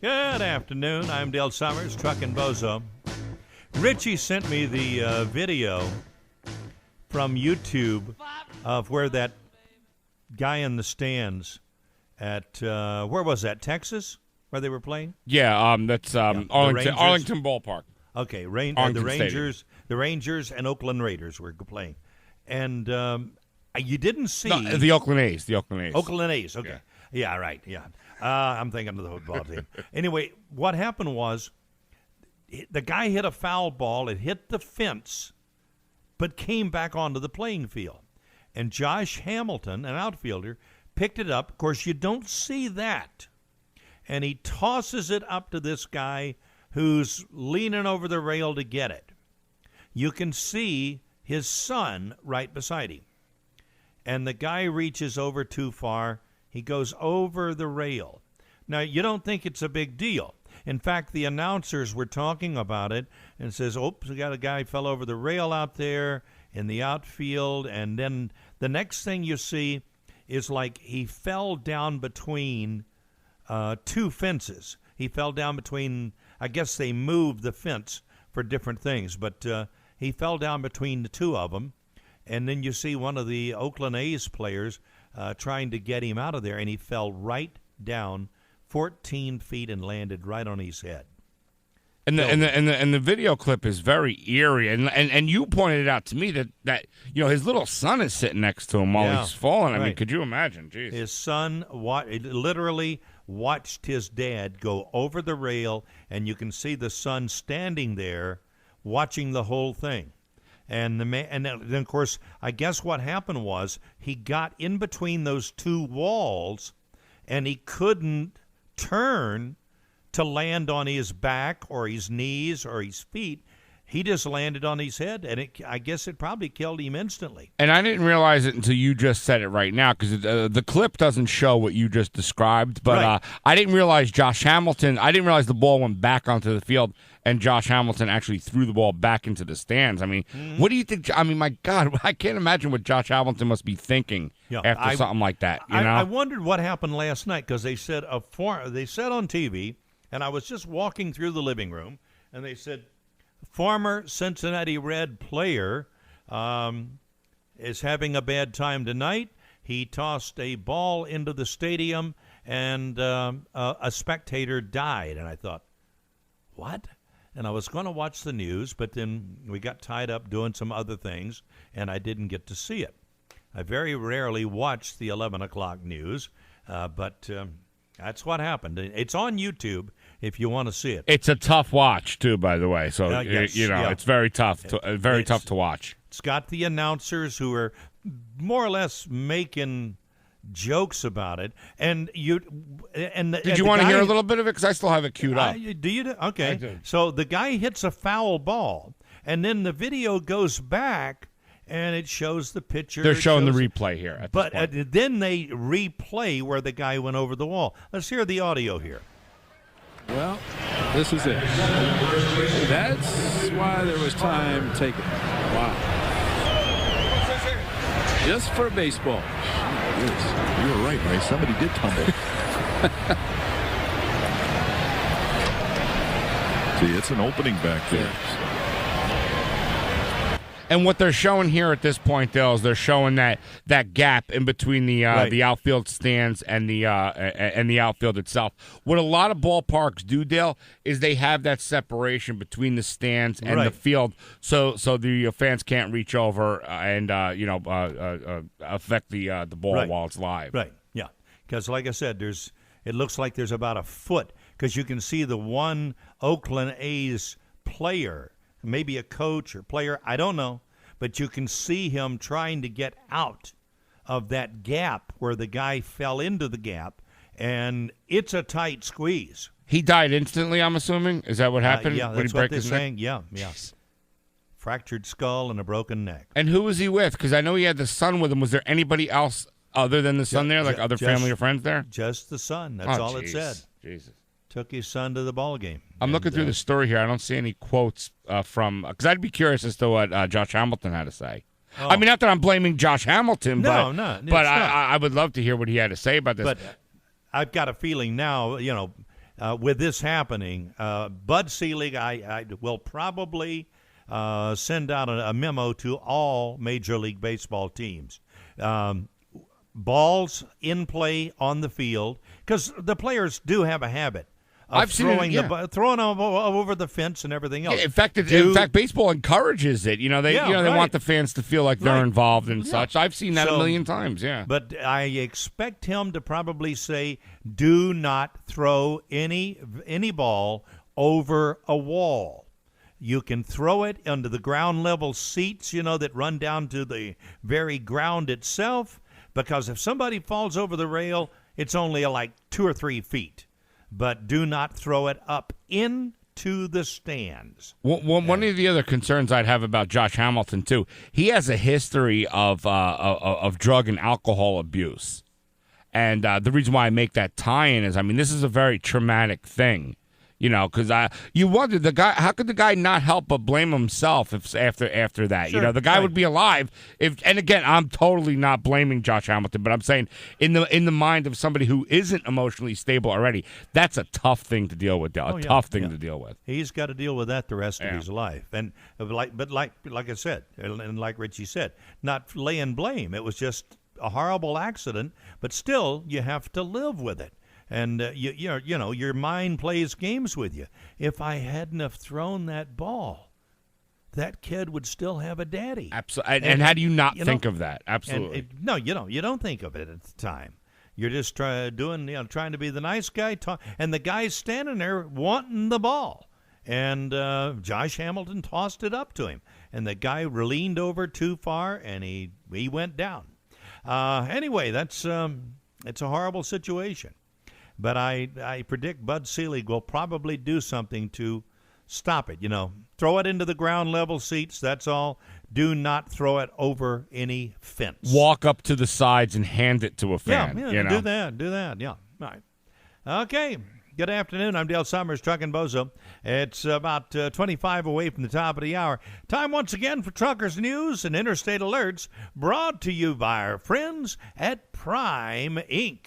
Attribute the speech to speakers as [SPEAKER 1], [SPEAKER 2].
[SPEAKER 1] Good afternoon. I'm Dale Summers, Truckin' Bozo. Ritchie sent me the video from YouTube of where that guy in the stands at, where was that, Texas, where they were playing?
[SPEAKER 2] Yeah, that's Arlington Ballpark.
[SPEAKER 1] Okay, the Rangers and Oakland Raiders were playing. And you didn't see...
[SPEAKER 2] No, the Oakland A's.
[SPEAKER 1] Oakland A's, okay. Yeah, right, yeah. I'm thinking of the football team. Anyway, what happened was the guy hit a foul ball. It hit the fence, but came back onto the playing field. And Josh Hamilton, an outfielder, picked it up. Of course, you don't see that. And he tosses it up to this guy who's leaning over the rail to get it. You can see his son right beside him. And the guy reaches over too far. He goes over the rail. Now, you don't think it's a big deal. In fact, the announcers were talking about it and says, oops, we got a guy fell over the rail out there in the outfield. And then the next thing you see is like he fell down between two fences. He fell down between, I guess they moved the fence for different things, but he fell down between the two of them. And then you see one of the Oakland A's players trying to get him out of there, and he fell right down 14 feet and landed right on his head.
[SPEAKER 2] And the video clip is very eerie, and you pointed out to me that his little son is sitting next to him while he's falling. I mean, could you imagine? Jeez.
[SPEAKER 1] His son literally watched his dad go over the rail, and you can see the son standing there watching the whole thing. And then, of course, I guess what happened was he got in between those two walls, and he couldn't turn to land on his back or his knees or his feet. He just landed on his head, and I guess it probably killed him instantly.
[SPEAKER 2] And I didn't realize it until you just said it right now, because the clip doesn't show what you just described. But
[SPEAKER 1] right.
[SPEAKER 2] I didn't realize I didn't realize the ball went back onto the field, and Josh Hamilton actually threw the ball back into the stands. I mean, What do you think? I mean, my God, I can't imagine what Josh Hamilton must be thinking after something like that.
[SPEAKER 1] I wondered what happened last night, because they said on TV, and I was just walking through the living room, and they said, former Cincinnati Red player is having a bad time tonight. He tossed a ball into the stadium, and a spectator died. And I thought, what? And I was going to watch the news, but then we got tied up doing some other things, and I didn't get to see it. I very rarely watch the 11 o'clock news, but that's what happened. It's on YouTube if you want to see it.
[SPEAKER 2] It's a tough watch, too, by the way. So, it's very tough, tough to watch.
[SPEAKER 1] It's got the announcers who are more or less making jokes about it. Did you
[SPEAKER 2] want to hear a little bit of it? Because I still have it queued up.
[SPEAKER 1] Do you? Okay.
[SPEAKER 2] I do.
[SPEAKER 1] So the guy hits a foul ball, and then the video goes back, and it shows the pitcher.
[SPEAKER 2] They're showing the replay here.
[SPEAKER 1] But then they replay where the guy went over the wall. Let's hear the audio here.
[SPEAKER 3] Well, this is it. That's why there was time taken. Wow. Just for baseball.
[SPEAKER 4] You were right, Ray. Somebody did tumble. See, it's an opening back there.
[SPEAKER 3] Yeah.
[SPEAKER 2] And what they're showing here at this point, Dale, is they're showing that gap in between the outfield stands and the outfield itself. What a lot of ballparks do, Dale, is they have that separation between the stands and the field, so the fans can't reach over and affect the ball while it's live.
[SPEAKER 1] Right. Yeah. Because like I said, it looks like there's about a foot, because you can see the one Oakland A's player, maybe a coach or player, I don't know, but you can see him trying to get out of that gap where the guy fell into the gap, and it's a tight squeeze.
[SPEAKER 2] He died instantly, I'm assuming? Is that what happened?
[SPEAKER 1] Yeah, that's what they're saying. Yeah. Fractured skull and a broken neck.
[SPEAKER 2] And who was he with? Because I know he had the son with him. Was there anybody else other than the son there, like other family or friends there?
[SPEAKER 1] Just the son. That's all it said.
[SPEAKER 2] Jesus.
[SPEAKER 1] Took his son to the ball game.
[SPEAKER 2] I'm looking through the story here. I don't see any quotes from, because I'd be curious as to what Josh Hamilton had to say. Oh. I mean, not that I'm blaming Josh Hamilton, but I would love to hear what he had to say about this.
[SPEAKER 1] But I've got a feeling now, with this happening, Bud Selig, I will probably send out a memo to all Major League Baseball teams. Balls in play on the field, because the players do have a habit of throwing them over the fence and everything else.
[SPEAKER 2] Yeah, in fact, baseball encourages it. They want the fans to feel like they're involved and such. I've seen that a million times. Yeah,
[SPEAKER 1] but I expect him to probably say, "Do not throw any ball over a wall. You can throw it under the ground level seats, that run down to the very ground itself, because if somebody falls over the rail, it's only like 2 or 3 feet. But do not throw it up into the stands."
[SPEAKER 2] One of the other concerns I'd have about Josh Hamilton, too, he has a history of drug and alcohol abuse. And the reason why I make that tie-in is, this is a very traumatic thing. Because you wonder, how could the guy not help but blame himself if after that?
[SPEAKER 1] Sure,
[SPEAKER 2] the guy would be alive if. And again, I'm totally not blaming Josh Hamilton, but I'm saying in the mind of somebody who isn't emotionally stable already, that's a tough thing to deal with. Tough thing to deal with.
[SPEAKER 1] He's got to deal with that the rest of his life. And like I said, and like Ritchie said, not laying blame. It was just a horrible accident, but still, you have to live with it. And your mind plays games with you. If I hadn't have thrown that ball, that kid would still have a daddy.
[SPEAKER 2] Absolutely. And how do you not think of that? Absolutely.
[SPEAKER 1] No, you don't. You don't think of it at the time. You're just trying to be the nice guy. And the guy's standing there wanting the ball. And Josh Hamilton tossed it up to him. And the guy leaned over too far, and he went down. Anyway, it's a horrible situation. But I predict Bud Selig will probably do something to stop it. Throw it into the ground level seats. That's all. Do not throw it over any fence.
[SPEAKER 2] Walk up to the sides and hand it to a fan.
[SPEAKER 1] Yeah, do that. Yeah. All right. Okay. Good afternoon. I'm Dale Summers, Truckin' Bozo. It's about 25 away from the top of the hour. Time once again for Truckers News and Interstate Alerts, brought to you by our friends at Prime Inc.